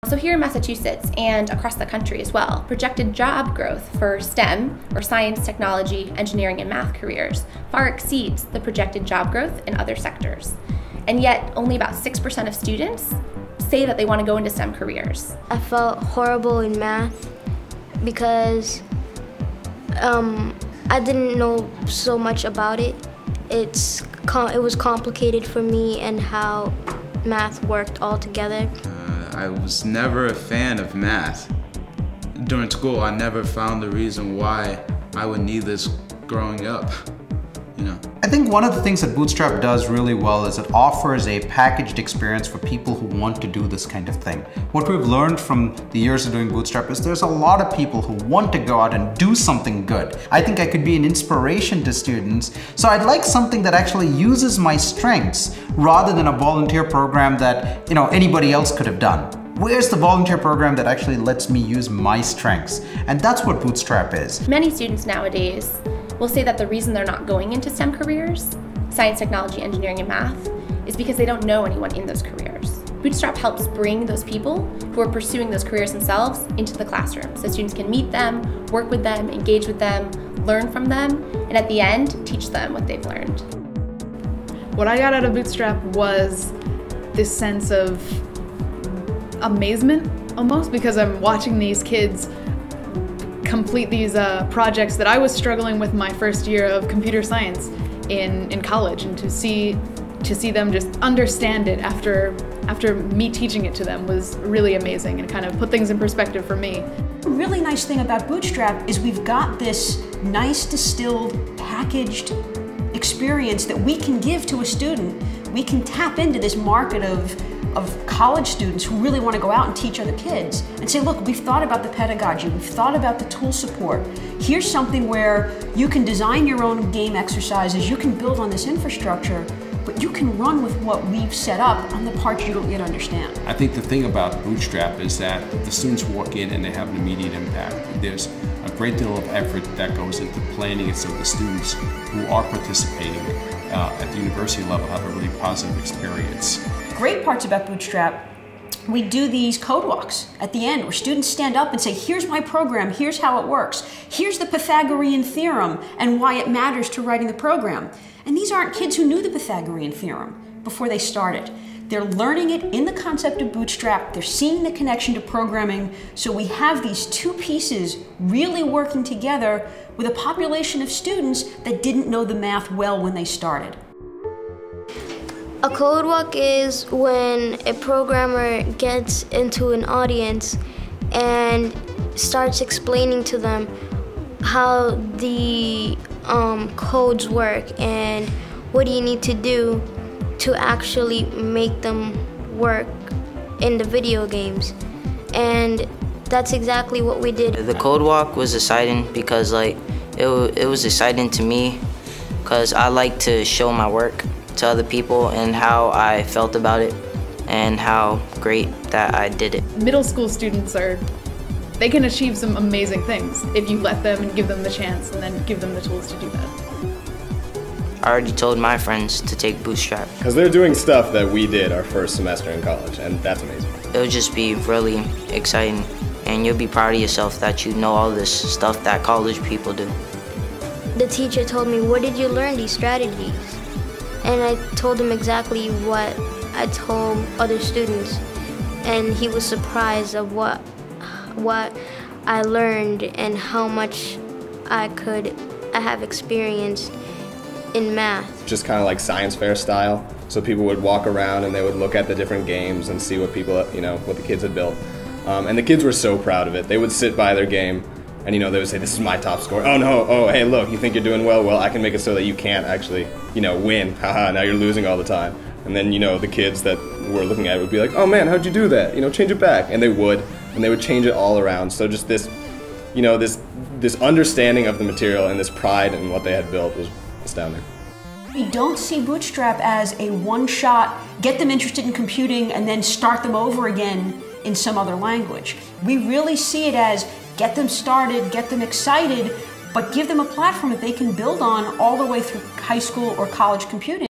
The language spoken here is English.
So here in Massachusetts and across the country as well, projected job growth for STEM, or science, technology, engineering, and math careers, far exceeds the projected job growth in other sectors. And yet, only about 6% of students say that they want to go into STEM careers. I felt horrible in math because I didn't know so much about it. It was complicated for me and how math worked all together. I was never a fan of math. During school, I never found the reason why I would need this growing up, you know. I think one of the things that Bootstrap does really well is it offers a packaged experience for people who want to do this kind of thing. What we've learned from the years of doing Bootstrap is there's a lot of people who want to go out and do something good. I think I could be an inspiration to students, so I'd like something that actually uses my strengths rather than a volunteer program that, you know, anybody else could have done. Where's the volunteer program that actually lets me use my strengths? And that's what Bootstrap is. Many students nowadays will say that the reason they're not going into STEM careers, science, technology, engineering, and math, is because they don't know anyone in those careers. Bootstrap helps bring those people who are pursuing those careers themselves into the classroom so students can meet them, work with them, engage with them, learn from them, and at the end, teach them what they've learned. What I got out of Bootstrap was this sense of amazement almost, because I'm watching these kids complete these projects that I was struggling with my first year of computer science in college, and to see them just understand it after me teaching it to them was really amazing and kind of put things in perspective for me. The really nice thing about Bootstrap is we've got this nice distilled, packaged experience that we can give to a student. We can tap into this market of college students who really want to go out and teach other kids and say, look, we've thought about the pedagogy, we've thought about the tool support. Here's something where you can design your own game exercises, you can build on this infrastructure, but you can run with what we've set up on the parts you don't yet understand. I think the thing about Bootstrap is that the students walk in and they have an immediate impact. There's a great deal of effort that goes into planning it so the students who are participating at the university level have a really positive experience. Great parts about Bootstrap, we do these code walks at the end where students stand up and say, here's my program, here's how it works, here's the Pythagorean theorem and why it matters to writing the program. And these aren't kids who knew the Pythagorean theorem before they started. They're learning it in the concept of Bootstrap, they're seeing the connection to programming, so we have these two pieces really working together with a population of students that didn't know the math well when they started. A code walk is when a programmer gets into an audience and starts explaining to them how the codes work and what do you need to do to actually make them work in the video games. And that's exactly what we did. The code walk was exciting because it was exciting to me because I like to show my work to other people and how I felt about it and how great that I did it. Middle school students they can achieve some amazing things if you let them and give them the chance and then give them the tools to do that. I already told my friends to take Bootstrap. Because they're doing stuff that we did our first semester in college, and that's amazing. It'll just be really exciting, and you'll be proud of yourself that you know all this stuff that college people do. The teacher told me, where did you learn these strategies? And I told him exactly what I told other students, and he was surprised of what I learned and how much I have experienced in math. Just kind of like science fair style. So people would walk around and they would look at the different games and see what people, what the kids had built. And the kids were so proud of it. They would sit by their game and they would say, this is my top score. Oh no, oh hey look, you think you're doing well? Well, I can make it so that you can't actually, win. Haha, now you're losing all the time. And then, the kids that were looking at it would be like, oh man, how'd you do that? Change it back. And they would change it all around. So just this, this understanding of the material and this pride in what they had built was astounding. We don't see Bootstrap as a one-shot, get them interested in computing and then start them over again in some other language. We really see it as get them started, get them excited, but give them a platform that they can build on all the way through high school or college computing.